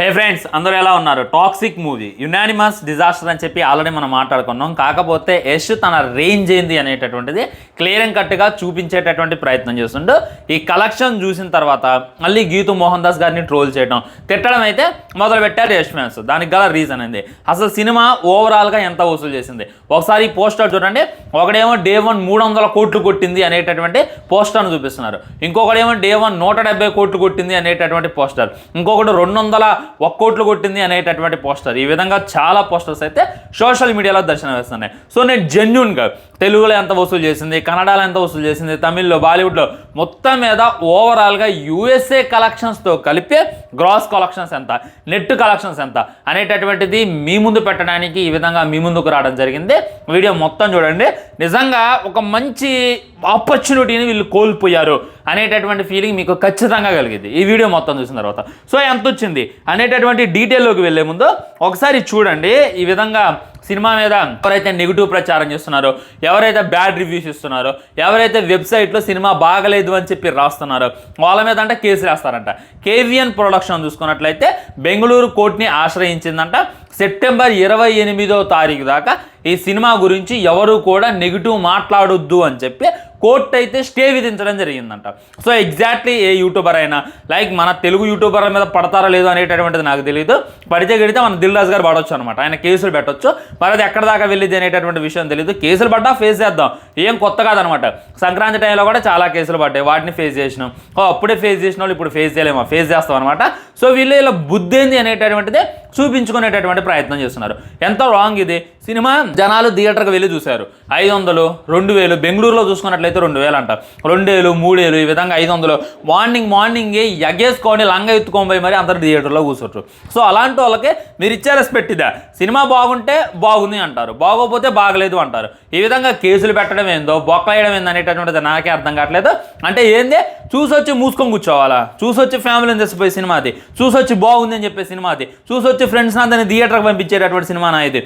హే friends, అందరూ ఎలా ఉన్నారు? టాక్సిక్ మూవీ యునానిమస్ డిజాస్టర్ అని చెప్పి ఆల్రెడీ మనం మాట్లాడుకున్నాం. కాకపోతే యష్ తన రేంజ్ ఏంది అనేటటువంటిది క్లియర్ అండ్ కట్గా చూపించేటటువంటి ప్రయత్నం చేస్తుండు. ఈ కలెక్షన్ చూసిన తర్వాత మళ్ళీ గీతు మోహన్ దాస్ గారిని ట్రోల్ చేయడం, తిట్టడం అయితే మొదలు పెట్టారు యష్ ఫ్యాన్స్. దానికి గల రీజన్ ఏంది, అసలు సినిమా ఓవరాల్గా ఎంత వసూలు చేసింది ఒకసారి ఈ పోస్టర్ చూడండి. ఒకడేమో డే 1 300 కోట్లు కొట్టింది అనేటటువంటి పోస్టర్ను చూపిస్తున్నారు, ఇంకొకడేమో డే 1 170 కోట్లు కొట్టింది అనేటటువంటి పోస్టర్, ఇంకొకటి 201 కోట్లు కొట్టింది అనేటటువంటి పోస్టర్. ఈ విధంగా చాలా పోస్టర్స్ అయితే సోషల్ మీడియాలో దర్శనం వేస్తున్నాయి. సో నేను జెన్యూన్గా తెలుగులో ఎంత వసూలు చేసింది, కన్నడలో ఎంత వసూలు చేసింది, తమిళ్లో, బాలీవుడ్లో మొత్తం మీద ఓవరాల్గా యూఎస్ఏ కలెక్షన్స్తో కలిపి గ్రాస్ కలెక్షన్స్ ఎంత, నెట్ కలెక్షన్స్ ఎంత అనేటటువంటిది మీ ముందు పెట్టడానికి ఈ విధంగా మీ ముందుకు రావడం జరిగింది. వీడియో మొత్తం చూడండి. నిజంగా ఒక మంచి ఆపర్చునిటీని వీళ్ళు కోల్పోయారు అనేటటువంటి ఫీలింగ్ మీకు ఖచ్చితంగా కలిగింది ఈ వీడియో మొత్తం చూసిన తర్వాత. సో ఎంత వచ్చింది అనేటటువంటి డీటెయిల్లోకి వెళ్ళే ముందు ఒకసారి చూడండి. ఈ విధంగా సినిమా మీద ఎవరైతే నెగిటివ్ ప్రచారం చేస్తున్నారో, ఎవరైతే బ్యాడ్ రివ్యూస్ ఇస్తున్నారో, ఎవరైతే వెబ్సైట్లో సినిమా బాగలేదు అని చెప్పి రాస్తున్నారో వాళ్ళ మీద అంటే కేసు రాస్తారంట. కేవిఎన్ ప్రొడక్షన్ చూసుకున్నట్లయితే బెంగళూరు కోర్టుని ఆశ్రయించిందంట. సెప్టెంబర్ 28వ తారీఖు దాకా ఈ సినిమా గురించి ఎవరు కూడా నెగిటివ్ మాట్లాడొద్దు అని చెప్పి కోర్టు అయితే స్టే విధించడం జరిగిందంట. సో ఎగ్జాక్ట్లీ ఏ యూట్యూబర్ అయినా లైక్ మన తెలుగు యూట్యూబర్ల మీద పడతారో లేదో అనేటటువంటిది నాకు తెలియదు. పడితే గడితే మన దిల్ రాజు గారు పడవచ్చు అనమాట, ఆయన కేసులు పెట్టవచ్చు. మరి అది ఎక్కడ దాకా వెళ్ళింది అనేటటువంటి విషయం తెలియదు. కేసులు పడ్డా ఫేస్ చేద్దాం, ఏం కొత్త కాదనమాట. సంక్రాంతి టైంలో కూడా చాలా కేసులు పడ్డాయి, వాటిని ఫేస్ చేసినాం. అప్పుడే ఫేస్ చేసిన వాళ్ళు ఇప్పుడు ఫేస్ చేయలేమా, ఫేస్ చేస్తాం అనమాట. సో వీళ్ళు ఇలా బుద్ధి ఏంది అనేటటువంటిది చూపించుకునేటటువంటి ప్రయత్నం చేస్తున్నారు. ఎంతో రాంగ్ ఇది. సినిమా జనాలు థియేటర్కి వెళ్ళి చూశారు. 500, 2000, బెంగళూరులో చూసుకున్నట్లయితే 2000 అంట, 2000, 3000 ఈ విధంగా 500 మార్నింగ్ ఎగేసుకొని లంగా ఎత్తుకొని మరి అందరు థియేటర్లో కూర్చోరు. సో అలాంటి వాళ్ళకి మీరు ఇచ్చే రెస్పెక్ట్ ఇదా? సినిమా బాగుంటే బాగుంది అంటారు, బాగోపోతే బాగలేదు అంటారు. ఈ విధంగా కేసులు పెట్టడం ఏందో, బొక్కలేయడం ఏందో అనేటటువంటిది నాకే అర్థం కావట్లేదు. అంటే ఏంది, చూసొచ్చి మూసుకొని కూర్చోవాలా? చూసొచ్చి ఫ్యామిలీని తెచ్చిపోయి సినిమాది, చూసొచ్చి బాగుంది అని చెప్పే సినిమాది, చూసొచ్చి ఫ్రెండ్స్ అందరినీ థియేటర్కి పంపించేటటువంటి సినిమానా ఇది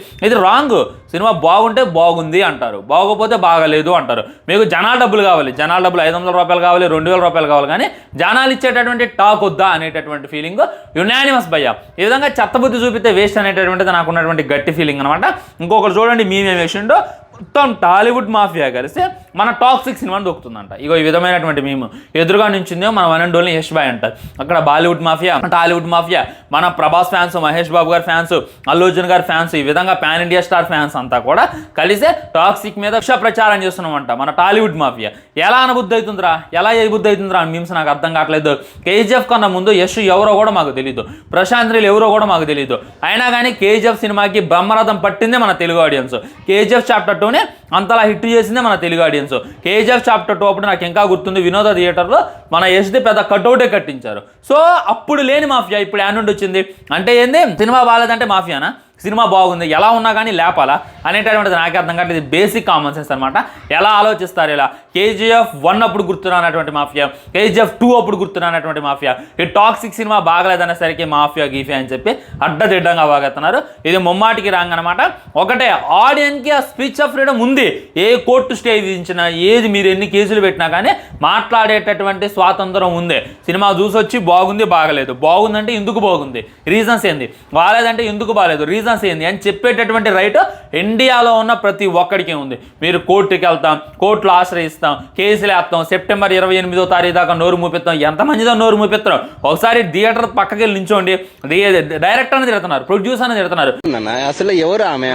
రాంగ్. సినిమా బాగుంటే బాగుంది అంటారు, బాగోపోతే బాగలేదు అంటారు. మీకు జనాల డబ్బులు కావాలి, జనాల డబ్బులు 500 రూపాయలు కావాలి, 2000 రూపాయలు కావాలి, కానీ జనాలు ఇచ్చేటటువంటి టాక్ వద్దా అనేటటువంటి ఫీలింగ్ యునానిమస్ భయ్య. ఈ విధంగా చెత్తబుద్ధి చూపితే వేస్ట్ అనేటటువంటిది నాకు ఉన్నటువంటి గట్టి ఫీలింగ్ అనమాట. ఇంకొకరు చూడండి, మేమేం వేసిండో మొత్తం టాలీవుడ్ మాఫియా కలిసి మన టాక్సిక్ సినిమాని దొక్కుతుందంట. ఇగో ఈ విధమైనటువంటి మేము ఎదురుగా నుంచిందో మన one and only Yash boy అంటారు. అక్కడ బాలీవుడ్ మాఫియా, టాలీవుడ్ మాఫియా, మన ప్రభాస్ ఫ్యాన్స్, మహేష్ బాబు గారి ఫ్యాన్స్, అల్లు అర్జున్ గారి ఫ్యాన్స్, ఈ విధంగా పాన్ ఇండియా స్టార్ ఫ్యాన్స్ అంతా కూడా కలిసే టాక్సిక్ మీద విష ప్రచారం చేస్తున్నామంట మన టాలీవుడ్ మాఫియా. ఎలా అనబుద్ధి అవుతుందిరా, ఎలా ఏ బుద్ధి అవుతుందిరా అని మీమ్స్ నాకు అర్థం కావట్లేదు. కేజీఎఫ్ కన్నా ముందు యష్ ఎవరో కూడా మాకు తెలియదు, ప్రశాంత్ నీల్ ఎవరో కూడా మాకు తెలియదు. అయినా కానీ కేజీఎఫ్ సినిమాకి బ్రహ్మరథం పట్టిందే మన తెలుగు ఆడియన్స్. కేజీఎఫ్ చాప్టర్ 2నే అంతలా హిట్ చేసిందే మన తెలుగు ఆడియన్స్. కేజీఎఫ్ చాప్టర్ 2 అప్పుడు నాకు ఇంకా గుర్తుంది, వినోద థియేటర్లో మన యష్ది పెద్ద కట్అవుటే కట్టించారు. సో అప్పుడు లేని మాఫియా ఇప్పుడు యానుండి వచ్చింది. అంటే ఏంది, సినిమా బాగాలేదంటే మాఫియానా? సినిమా బాగుంది ఎలా ఉన్నా కానీ లేపాలా అనేటటువంటిది నాకే అర్థం కాదు. ఇది బేసిక్ కామన్ సెన్స్ అనమాట. ఎలా ఆలోచిస్తారు ఇలా? కేజీఎఫ్ 1 అప్పుడు గుర్తురానటువంటి మాఫియా, కేజీఎఫ్ 2 అప్పుడు గుర్తురానటువంటి మాఫియా, ఈ టాక్సిక్ సినిమా బాగలేదనేసరికి మాఫియా గీఫియా అని చెప్పి అడ్డదిడ్డంగా బాగేస్తున్నారు. ఇది ముమ్మాటికి రాంగ్ అనమాట. ఒకటే, ఆడియన్స్కి ఆ స్పీచ్ ఆఫ్ ఫ్రీడమ్ ఉంది. ఏ కోర్టు స్టే విధించినా, ఏది మీరు ఎన్ని కేసులు పెట్టినా కానీ మాట్లాడేటటువంటి స్వాతంత్రం ఉంది. సినిమా చూసొచ్చి బాగుంది, బాగలేదు, బాగుందంటే ఎందుకు బాగుంది, రీజన్స్ ఏంది, బాగాలేదంటే ఎందుకు బాగాలేదు, రీజన్స్ ఏంది అని చెప్పేటటువంటి రైట్ ఇండియాలో ఉన్న ప్రతి ఒక్కడికి ఉంది. మీరు కోర్టుకి వెళ్తాం, కోర్టులో ఆశ్రయిస్తాం, కేసులు వేస్తాం, సెప్టెంబర్ 28వ తారీఖు దాకా నోరు మూపిస్తాం. ఎంతమందిదో నోరు మూపిస్తారు. ఒకసారి థియేటర్ పక్కకి వెళ్ళి నిల్చోండి, డైరెక్టర్ అని తిడుతున్నారు, ప్రొడ్యూసర్ అని తిడుతున్నారు. అసలు ఎవరు ఆమె?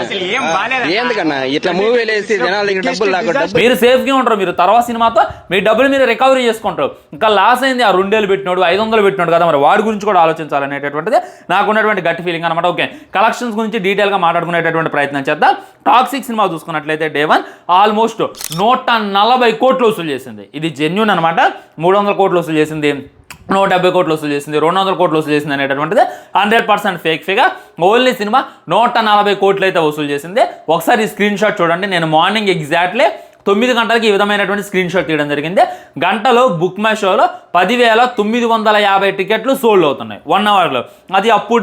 ఎందుకన్నా ఇట్లా మూవీలు వేసి జనాలకి డబ్బులు లాగా మీరు సేఫ్ గా ఉంటారు. మీరు తర్వాత సినిమాతో మీ డబ్బులు మీరు రికవరీ చేసుకుంటారు. ఇంకా లాస్ అయింది ఆ 2000 పెట్టినోడు, 500 పెట్టినోడు కదా, మరి వాడి గురించి కూడా ఆలోచించాలనేటటువంటిది నాకున్నటువంటి గట్టి ఫీలింగ్ అనమాట. ఓకే, కలెక్షన్స్ గురించి డీటెయిల్గా మాట్లాడుకునేటటువంటి ప్రయత్నం చేద్దాం. టాక్సిక్ సినిమా చూసుకున్నట్లయితే డే 1 ఆల్మోస్ట్ 140 కోట్లు వసూలు చేసింది. ఇది జెన్యూన్ అనమాట. 300 కోట్లు వసూలు చేసింది, 170 కోట్లు వసూలు చేసింది, 200 కోట్లు వసూలు చేసింది అనేటటువంటిది 100% ఫేక్ ఫిగర్. ఓన్లీ సినిమా 140 కోట్లు అయితే వసూలు చేసింది. ఒకసారి ఈ స్క్రీన్ షాట్ చూడండి. నేను మార్నింగ్ ఎగ్జాక్ట్లీ 9 గంటలకి ఈ విధమైనటువంటి స్క్రీన్ షాట్ తీయడం జరిగింది. గంటలో బుక్ మై షోలో 10,950 టికెట్లు సోల్డ్ అవుతున్నాయి 1 అవర్లో. అది అప్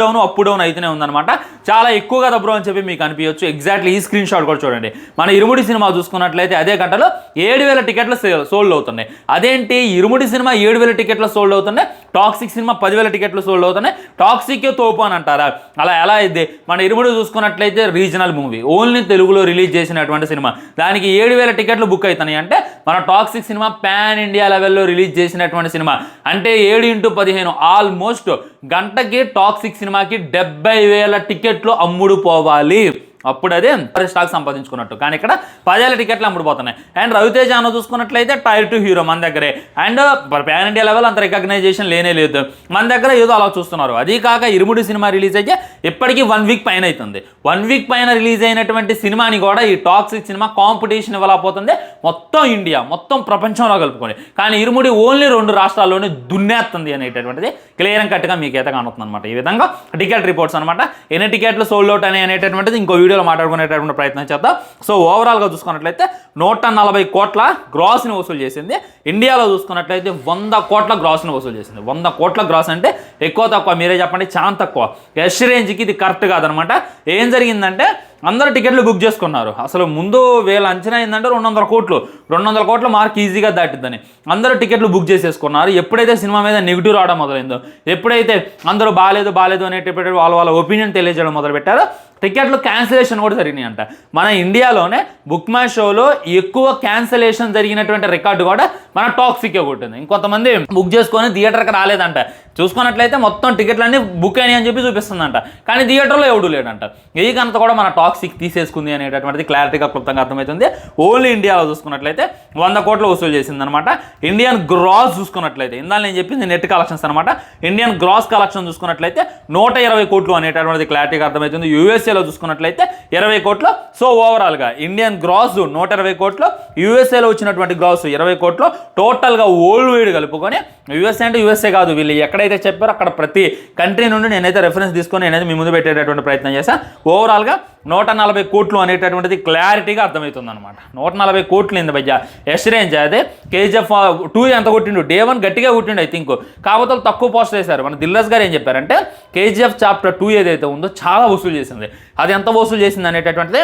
డౌన్ అయితేనే ఉందన్నమాట. చాలా ఎక్కువ కదా బ్రో అని చెప్పి మీకు అనిపించవచ్చు. ఎగ్జాక్ట్లీ ఈ స్క్రీన్ షాట్ కూడా చూడండి. మన ఇరుముడి సినిమా చూసుకున్నట్లయితే అదే గంటలో 7,000 టికెట్లు సోల్డ్ అవుతున్నాయి. అదేంటి ఇరుముడి సినిమా 7,000 టికెట్లు సోల్డ్ అవుతున్నాయి, టాక్సిక్ సినిమా 10,000 టికెట్లు సోల్డ్ అవుతున్నాయి, టాక్సిక్ తోపు అని అంటారా? అలా ఎలా అయితే మన ఇరుముడి చూసుకున్నట్లయితే రీజనల్ మూవీ, ఓన్లీ తెలుగులో రిలీజ్ చేసినటువంటి సినిమా, దానికి 7,000 టికెట్లు బుక్ అవుతున్నాయి. అంటే మన టాక్సిక్ సినిమా పాన్ ఇండియా లెవెల్లో రిలీజ్ చేసినటువంటి సినిమా. అంటే 7x15 ఆల్మోస్ట్ గంటకి టాక్సిక్ సినిమాకి 70,000 టికెట్లు అమ్ముడు పోవాలి. అప్పుడు అదే స్టాక్ సంపాదించుకున్నట్టు. కానీ ఇక్కడ 10,000 టికెట్లు అమ్ముడుపోతున్నాయి. అండ్ రవితేజ అన్న చూసుకున్నట్లయితే టైర్ 2 హీరో మన దగ్గరే. అండ్ పాన్ ఇండియా లెవెల్ అంత రికగ్నైజేషన్ లేనే లేదు. మన దగ్గర ఏదో అలా చూస్తున్నారు. అది కాక ఇరుముడి సినిమా రిలీజ్ అయితే ఇప్పటికీ 1 వీక్ పైన అవుతుంది. 1 వీక్ పైన రిలీజ్ అయినటువంటి సినిమాని కూడా ఈ టాక్సిక్ సినిమా కాంపిటీషన్ ఇవ్వలేకపోతుంది మొత్తం ఇండియా, మొత్తం ప్రపంచంలో కలుపుకొని. కానీ ఇరుముడి ఓన్లీ 2 రాష్ట్రాల్లోనే దున్నేస్తుంది అనేటటువంటిది క్లియర్ అండ్ కట్గా మీకైతే కానుతుంది అనమాట. ఈ విధంగా టికెట్ రిపోర్ట్స్ అనమాట. ఎన్ని టికెట్లు సోల్డ్ అవుట్ అనేటటువంటిది ఇంకో వీడియో మాట్లాడుకునేటటువంటి ప్రయత్నం చేద్దాం. సో ఓవరాల్గా చూసుకున్నట్లయితే 140 కోట్ల గ్రాస్ని వసూలు చేసింది. ఇండియాలో చూసుకున్నట్లయితే 100 కోట్ల గ్రాస్ని వసూలు చేసింది. 100 కోట్ల గ్రాస్ అంటే ఎక్కువ తక్కువ మీరే చెప్పండి, చాలా తక్కువ. యష్ రేంజ్కి ఇది కరెక్ట్ కాదనమాట. ఏం జరిగిందంటే అందరూ టికెట్లు బుక్ చేసుకున్నారు. అసలు ముందు వీళ్ళ అంచనా ఏంటంటే 200 కోట్ల మార్క్ ఈజీగా దాటిద్దని అందరూ టికెట్లు బుక్ చేసేసుకున్నారు. ఎప్పుడైతే సినిమా మీద నెగిటివ్ రావడం మొదలైందో, ఎప్పుడైతే అందరూ బాగాలేదు అనేటప్పుడు వాళ్ళ ఒపీనియన్ తెలియజేయడం మొదలుపెట్టారో, టికెట్లు క్యాన్సిలేషన్ కూడా జరిగినాయి అంట. మన ఇండియాలోనే బుక్ మై షోలో ఎక్కువ క్యాన్సిలేషన్ జరిగినటువంటి రికార్డు కూడా మన టాక్సిక్ కొట్టింది. ఇంకొంతమంది బుక్ చేసుకొని థియేటర్కి రాలేదంట. చూసుకున్నట్లయితే మొత్తం టికెట్లన్నీ బుక్ అయినాయి అని చెప్పి చూపిస్తుందంట. కానీ థియేటర్లో ఎవడు లేడంట. ఈ కనుక కూడా మన టాక్సిక్ తీసేసుకుంది అనేటటువంటిది క్లారిటీగా క్లుప్తంగా అర్థమవుతుంది. ఓన్లీ ఇండియాలో చూసుకున్నట్లయితే 100 కోట్లు వసూలు చేసింది అనమాట. ఇండియన్ గ్రాస్ చూసుకున్నట్లయితే ఇందాక నేను చెప్పింది నెట్ కలెక్షన్స్ అనమాట. ఇండియన్ గ్రాస్ కలెక్షన్ చూసుకున్నట్లయితే 120 కోట్లు అనేటటువంటిది క్లారిటీగా అర్థమవుతుంది. యూఎస్ఏలో చూసుకున్నట్లయితే 20 కోట్లు. సో ఓవరాల్గా ఇండియన్ గ్రాస్ 120 కోట్లు, యూఎస్ఏలో వచ్చినటువంటి గ్రాస్ 20 కోట్లు, టోటల్గా వరల్డ్ వైడ్ కలుపుకొని యూఎస్ఏ అంటే యూఎస్ఏ కాదు, వీళ్ళు ఎక్కడైతే చెప్పారో అక్కడ ప్రతి కంట్రీ నుండి నేనైతే రెఫరెన్స్ తీసుకొని నేనైతే మీ ముందు పెట్టేటటువంటి ప్రయత్నం చేశాను. ఓవరాల్గా 140 కోట్లు అనేటటువంటిది క్లారిటీగా అర్థమవుతుంది అనమాట. 140 కోట్లు ఏంది భయ్య యష్ రేంజ్. అదే KGF 2 ఎంత కొట్టిండు, Day 1 గట్టిగా కొట్టిండు ఐ థింక్. కాకపోతే తక్కువ పోస్ట్ చేశారు. మన దిల్రాజ్ గారు ఏం చెప్పారంటే KGF చాప్టర్ 2 ఏదైతే ఉందో చాలా వసూలు చేసింది. అది ఎంత వసూలు చేసింది అనేటటువంటిది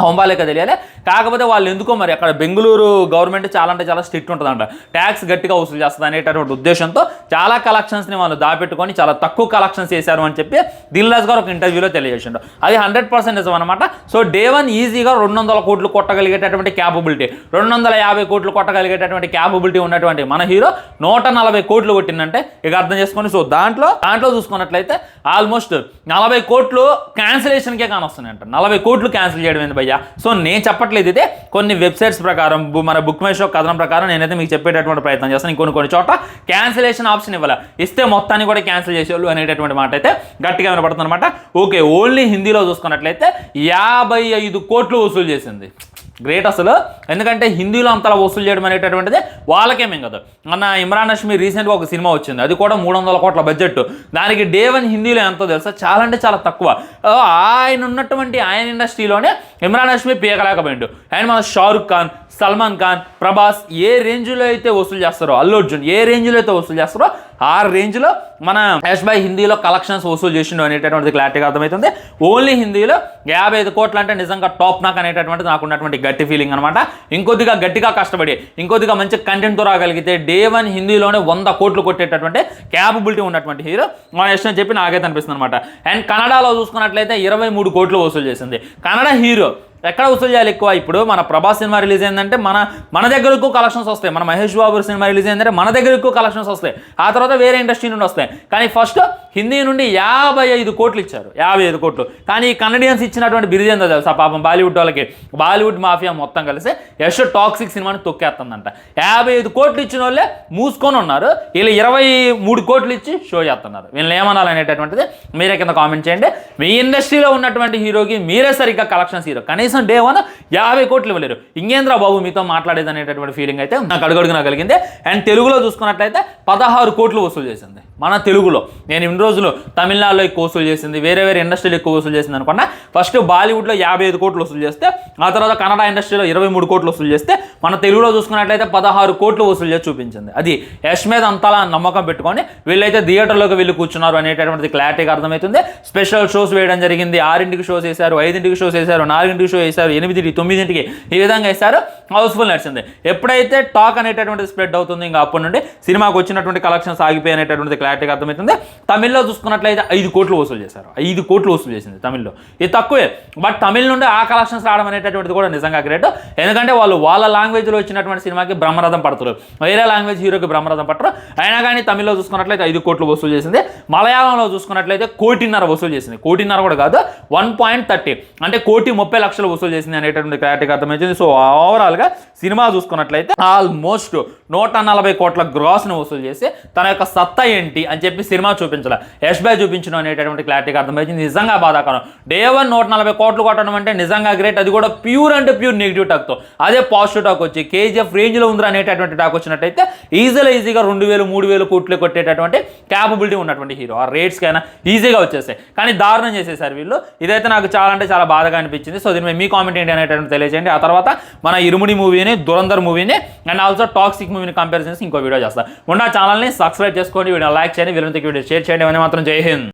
హోంబాలేక తెలియాలి. కాకపోతే వాళ్ళు ఎందుకో మరి అక్కడ బెంగళూరు గవర్నమెంట్ చాలా అంటే చాలా స్ట్రిక్ట్ ఉంటుందంట. ట్యాక్స్ గట్టిగా వసూలు చేస్తుంది అనేటటువంటి ఉద్దేశంతో చాలా కలెక్షన్స్ని వాళ్ళు దాపెట్టుకొని చాలా తక్కువ కలెక్షన్స్ చేశారు అని చెప్పి దిల్రాజ్ గారు ఒక ఇంటర్వ్యూలో తెలియజేసిండు. అది 100% నిజం అనమాట. సో Day 1 ఈజీగా 200 కోట్లు కొట్టగలిగేటటువంటి క్యాపబిలిటీ, 250 కోట్లు కొట్టగలిగేటటువంటి క్యాపబిలిటీ ఉన్నటువంటి మన హీరో 140 కోట్లు కొట్టిందంటే ఇక అర్థం చేసుకొని. సో దాంట్లో చూసుకున్నట్లయితే ఆల్మోస్ట్ 40 కోట్లు క్యాన్సిలేషన్కే కానొస్తున్నాయంట. 40 కోట్లు క్యాన్సిల్ చేయడం భయ్యా. సో నేను చెప్పట్లేదు, ఇదే కొన్ని వెబ్సైట్స్ ప్రకారం, మన బుక్ మై షో కథనం ప్రకారం నేనైతే మీకు చెప్పేటటువంటి ప్రయత్నం చేస్తాను. కొన్ని చోట్ల క్యాన్సిలేషన్ ఆప్షన్ ఇవ్వాలి, ఇస్తే మొత్తాన్ని కూడా క్యాన్సిల్ చేసేవాళ్ళు అనేటటువంటి మాట అయితే గట్టిగా వినపడుతుంది అనమాట. ఓకే, ఓన్లీ హిందీలో చూసుకున్నట్లయితే 55 కోట్లు వసూలు చేసింది. గ్రేట్ అసలు. ఎందుకంటే హిందీలో అంతలా వసూలు చేయడం అనేటటువంటిది వాళ్ళకేమేం కదా. మన ఇమ్రాన్ హష్మీ రీసెంట్గా ఒక సినిమా వచ్చింది, అది కూడా 300 కోట్ల బడ్జెట్. దానికి Day 1 హిందీలో ఎంతో తెలుసా, చాలా అంటే చాలా తక్కువ. ఆయన ఇండస్ట్రీలోనే ఇమ్రాన్ హష్మీ పీకలేకపోయిండు. అండ్ మన షారుఖ్ ఖాన్, సల్మాన్ ఖాన్, ప్రభాస్ ఏ రేంజ్లో అయితే వసూలు చేస్తారో, అల్లు అర్జున్ ఏ రేంజ్లో అయితే వసూలు చేస్తారో ఆ రేంజ్లో మన యష్ భాయ్ హిందీలో కలెక్షన్స్ వసూలు చేసిండు అనేటటువంటిది క్లారిటీగా అర్థమవుతుంది. ఓన్లీ హిందీలో 55 కోట్లు అంటే నిజంగా టాప్ నాక్ అనేటటువంటిది నాకు ఉన్నటువంటి గట్టి ఫీలింగ్ అనమాట. ఇంకొద్దిగా గట్టిగా కష్టపడి ఇంకొద్దిగా మంచి కంటెంట్తో రాగలిగితే Day 1 హిందీలోనే 100 కోట్లు కొట్టేటటువంటి క్యాపబిలిటీ ఉన్నటువంటి హీరో మన యష్ అని చెప్పి నాకైతే అనిపిస్తుంది అనమాట. అండ్ కన్నడలో చూసుకున్నట్లయితే 23 కోట్లు వసూలు చేసింది. కన్నడ హీరో ఎక్కడ వసూలు చేయాలి ఎక్కువ? ఇప్పుడు మన ప్రభాస్ సినిమా రిలీజ్ అయిందంటే మన దగ్గర ఎక్కువ కలెక్షన్స్ వస్తాయి. మన మహేష్ బాబు సినిమా రిలీజ్ అయిందంటే మన దగ్గర ఎక్కువ కలెక్షన్స్ వస్తాయి. ఆ తర్వాత వేరే ఇండస్ట్రీ నుండి వస్తాయి. కానీ ఫస్ట్ హిందీ నుండి 55 కోట్లు ఇచ్చారు, 55 కోట్లు. కానీ ఈ కన్నడియన్స్ ఇచ్చినటువంటి బిరుదు ఏందో తెలుసా పాపం బాలీవుడ్ వాళ్ళకి, బాలీవుడ్ మాఫియా మొత్తం కలిసి యష్ టాక్సిక్ సినిమాని తొక్కేస్తుందంట. 55 కోట్లు ఇచ్చిన వాళ్ళే మూసుకొని ఉన్నారు, వీళ్ళు 23 కోట్లు ఇచ్చి షో చేస్తున్నారు. వీళ్ళు ఏమనాలనేటటువంటిది మీరే కింద కామెంట్ చేయండి. మీ ఇండస్ట్రీలో ఉన్నటువంటి హీరోకి మీరే సరిగ్గా కలెక్షన్స్ హీరో కనీసం Day 1 50 కోట్లు ఇవ్వలేరు. ఇంకేంద్రా బాబు మీతో మాట్లాడేది అనేటటువంటి ఫీలింగ్ అయితే నాకు అడుగడుగునా కలిగింది. అండ్ తెలుగులో చూసుకున్నట్లయితే 16 కోట్లు వసూలు చేసింది మన తెలుగులో. నేను ఇన్ని రోజులు తమిళనాడులో ఎక్కువ వసూలు చేసింది, వేరే వేరే ఇండస్ట్రీలో ఎక్కువ వసూలు చేసింది అనుకున్నా. ఫస్ట్ బాలీవుడ్లో 55 కోట్లు వసూలు చేస్తే, ఆ తర్వాత కన్నడ ఇండస్ట్రీలో 23 కోట్లు వసూలు చేస్తే, మన తెలుగులో చూసుకున్నట్లయితే 16 కోట్లు వసూలు చేసి చూపించింది. అది యష్ మీద అంతలా నమ్మకం పెట్టుకొని వీళ్ళైతే థియేటర్లోకి వెళ్ళి కూర్చున్నారు అనేటటువంటిది క్లారిటీగా అర్థమవుతుంది. స్పెషల్ షోస్ వేయడం జరిగింది. 6ంటికి షోస్ వేశారు, 5ంటికి షోస్ వేశారు, 4ంటికి షో వేశారు, 8, 9ంటికి ఈ విధంగా వేశారు. హౌస్ఫుల్ నడిచింది. ఎప్పుడైతే టాక్ అనేటటువంటిది స్ప్రెడ్ అవుతుంది, ఇంకా అప్పటి నుండి సినిమాకు వచ్చినటువంటి కలెక్షన్స్ ఆగిపోయి అనేటటువంటిది క్లారిటీగా అర్థమవుతుంది. తమిళ్లో చూసుకున్నట్లయితే 5 కోట్లు వసూలు చేశారు. 5 కోట్లు వసూలు చేసింది తమిళ్లో. ఇది తక్కువే, బట్ తమిళ్ నుండి ఆ కలెక్షన్స్ రావడం అనేటటువంటిది కూడా నిజంగా గ్రేట్. ఎందుకంటే వాళ్ళ లాంగ్వేజ్లో వచ్చినటువంటి సినిమాకి బ్రహ్మరథం పడతారు, వేరే లాంగ్వేజ్ హీరోకి బ్రహ్మరథం పట్టరు. అయినా కానీ తమిళ్లో చూసుకున్నట్లయితే 5 కోట్లు వసూలు చేసింది. మలయాళంలో చూసుకున్నట్లయితే 1.5 కోటి వసూలు చేసింది. 1.5 కోటి కూడా కాదు, 1.30 అంటే 1,30,00,000 వసూలు చేసింది అనేటటువంటి క్లారిటీగా అర్థమైంది. సో ఓవరాల్గా సినిమా చూసుకున్నట్లయితే ఆల్మోస్ట్ 140 కోట్ల గ్రాస్ను వసూలు చేసి తన యొక్క సత్తా ఏంటి అని చెప్పి సినిమా చూపించాలి, యష్ భాయ్ చూపించడం అనేటటువంటి క్లారిటీగా అర్థమైంది. నిజంగా బాధాకరం. డే 1 140 కోట్లు కొట్టడం అంటే నిజంగా గ్రేట్. అది కూడా ప్యూర్ అంటే ప్యూర్ నెగిటివ్ టాక్తో. అదే పాజిటివ్ టాక్ వచ్చి కేజీఎఫ్ రేంజ్లో ఉందిరా అనేటటువంటి టాక్ వచ్చినట్టయితే ఈజీగా 2,000-3,000 కోట్లు కొట్టేటటువంటి క్యాపబిలిటీ ఉన్నటువంటి హీరో. ఆ రేట్స్కైనా ఈజీగా వచ్చేస్తాయి, కానీ దారుణం చేసేసారు వీళ్ళు. ఇదైతే నాకు చాలా అంటే చాలా బాధగా అనిపించింది. సో దీని మీద మీ కామెంట్ ఏంటి అనేటటువంటి తెలియజేయండి. ఆ తర్వాత మన ఇరుముడి మూవీని, దురంధర్ మూవీని అండ్ ఆల్సో టాక్సిక్ మూవీని కంపేర్ చేసి ఇంకో వీడియో చేస్తాను. ఉన్న ఛానల్ని సబ్స్క్రైబ్ చేసుకోండి, వీడియో లైక్ చేయండి, వీళ్ళంతకి వీడియో షేర్ చేయండి. అని మాత్రం జై హింద్.